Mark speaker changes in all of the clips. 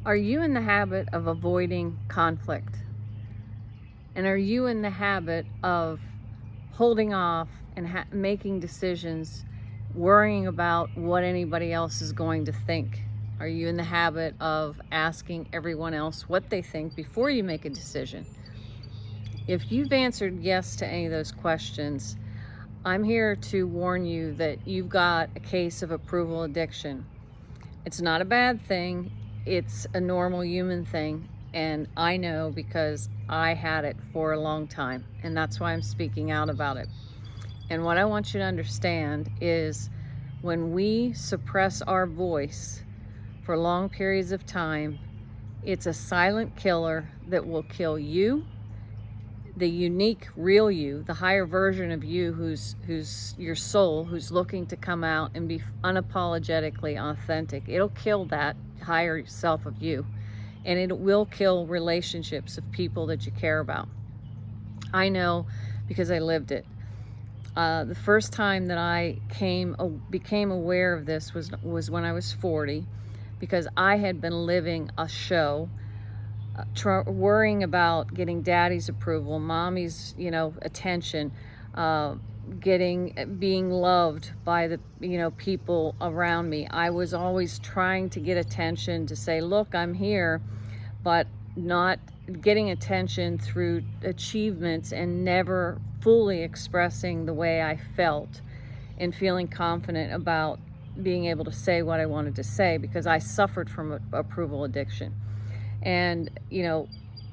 Speaker 1: Are you in the habit of avoiding conflict? And are you in the habit of holding off and making decisions, worrying about what anybody else is going to think? Are you in the habit of asking everyone else what they think before you make a decision? If you've answered yes to any of those questions, I'm here to warn you that you've got a case of approval addiction. It's not a bad thing. It's a normal human thing. And I know because I had it for a long time. And that's why I'm speaking out about it. And what I want you to understand is when we suppress our voice for long periods of time, it's a silent killer that will kill you, the unique real you, the higher version of you who's your soul, who's looking to come out and be unapologetically authentic. It'll kill that higher self of you, and it will kill relationships of people that you care about. I know because I lived it. The first time that I became aware of this was when I was 40, because I had been living a show, worrying about getting daddy's approval, mommy's, attention, being loved by the, people around me. I was always trying to get attention, to say, look, I'm here, but not getting attention through achievements and never fully expressing the way I felt and feeling confident about being able to say what I wanted to say, because I suffered from approval addiction. And,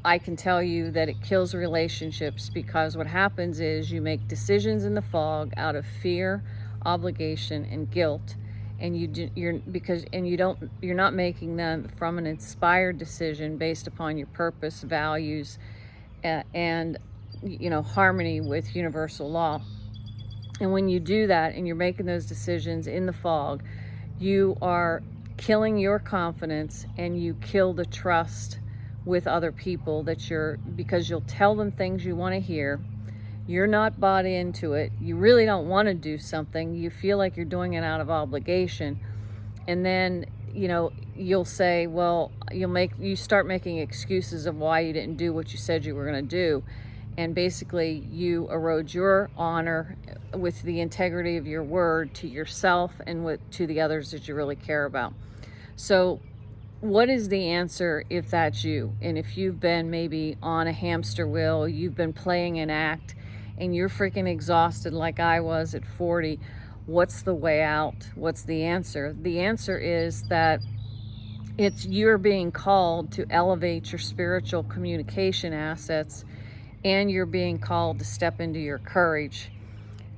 Speaker 1: I can tell you that it kills relationships, because what happens is you make decisions in the fog out of fear, obligation, and guilt. And you're not making them from an inspired decision based upon your purpose, values, and harmony with universal law. And when you do that and you're making those decisions in the fog, you are killing your confidence, and you kill the trust with other people because you'll tell them things you want to hear. You're not bought into it. You really don't want to do something. You feel like you're doing it out of obligation. And then, you'll say, well, you start making excuses of why you didn't do what you said you were going to do. And basically you erode your honor with the integrity of your word to yourself and to the others that you really care about. So what is the answer if that's you? And if you've been maybe on a hamster wheel, you've been playing an act, and you're freaking exhausted like I was at 40, what's the way out? What's the answer? The answer is that you're being called to elevate your spiritual communication assets, and you're being called to step into your courage,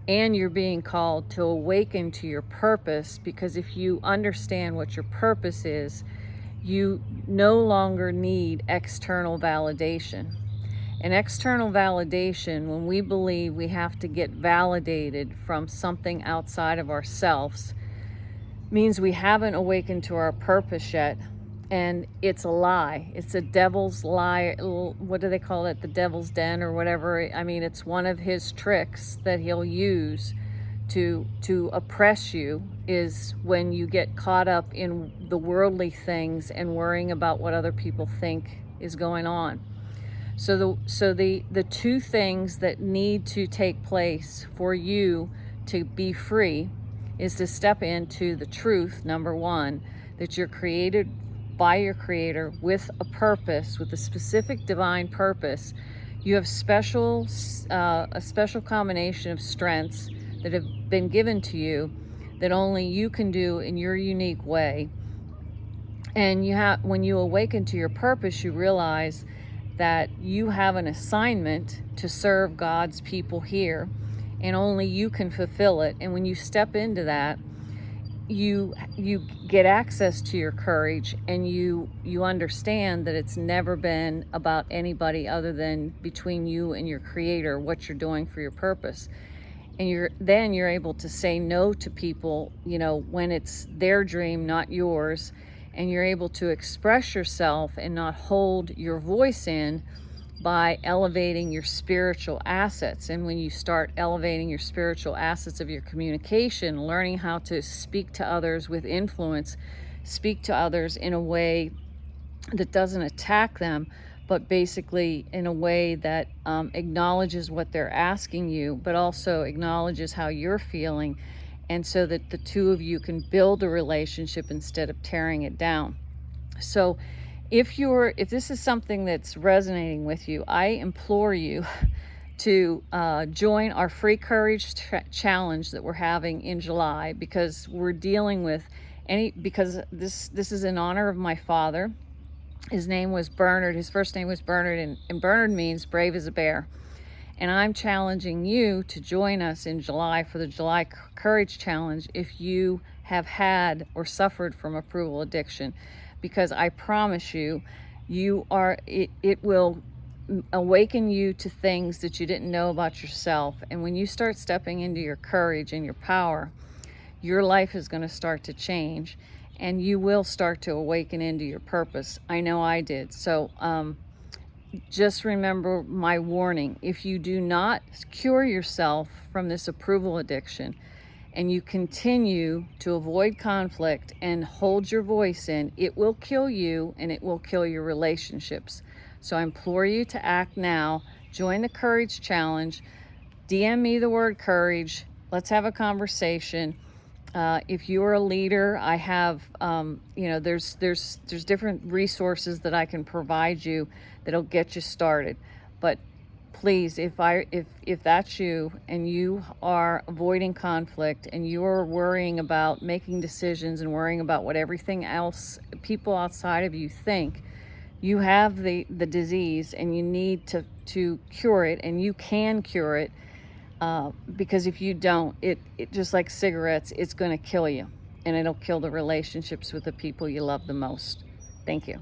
Speaker 1: and you're being called to awaken to your purpose, because if you understand what your purpose is, you no longer need external validation. And external validation, when we believe we have to get validated from something outside of ourselves, means we haven't awakened to our purpose yet. And it's a lie. It's a devil's lie. What do they call it? The devil's den or whatever. I mean, it's one of his tricks that he'll use to oppress you, is when you get caught up in the worldly things and worrying about what other people think is going on. So the two things that need to take place for you to be free is to step into the truth, number one, that you're created by your Creator with a purpose, with a specific divine purpose. You have a special combination of strengths that have been given to you that only you can do in your unique way. And when you awaken to your purpose, you realize that you have an assignment to serve God's people here, and only you can fulfill it. And when you step into that, you get access to your courage, and you understand that it's never been about anybody other than between you and your Creator, what you're doing for your purpose. And you're able to say no to people, when it's their dream, not yours. And you're able to express yourself and not hold your voice in by elevating your spiritual assets. And when you start elevating your spiritual assets of your communication, learning how to speak to others with influence, speak to others in a way that doesn't attack them, but basically in a way that acknowledges what they're asking you, but also acknowledges how you're feeling, and so that the two of you can build a relationship instead of tearing it down. So if this is something that's resonating with you, I implore you to join our free courage challenge that we're having in July, because we're dealing with because this is in honor of my father. His name was Bernard. His first name was Bernard, and Bernard means brave as a bear. And I'm challenging you to join us in July for the July Courage Challenge if you have had or suffered from approval addiction, because I promise you, it will awaken you to things that you didn't know about yourself. And when you start stepping into your courage and your power, your life is going to start to change, and you will start to awaken into your purpose. I know I did. So just remember my warning. If you do not cure yourself from this approval addiction, and you continue to avoid conflict and hold your voice in, it will kill you, and it will kill your relationships. So I implore you to act now. Join the Courage Challenge. DM me the word courage. Let's have a conversation. If you're a leader, I have, there's different resources that I can provide you that'll get you started. But please, if that's you, and you are avoiding conflict, and you're worrying about making decisions and worrying about what everything else, people outside of you think, you have the disease, and you need to cure it, and you can cure it. Because if you don't, it just like cigarettes, it's going to kill you, and it'll kill the relationships with the people you love the most. Thank you.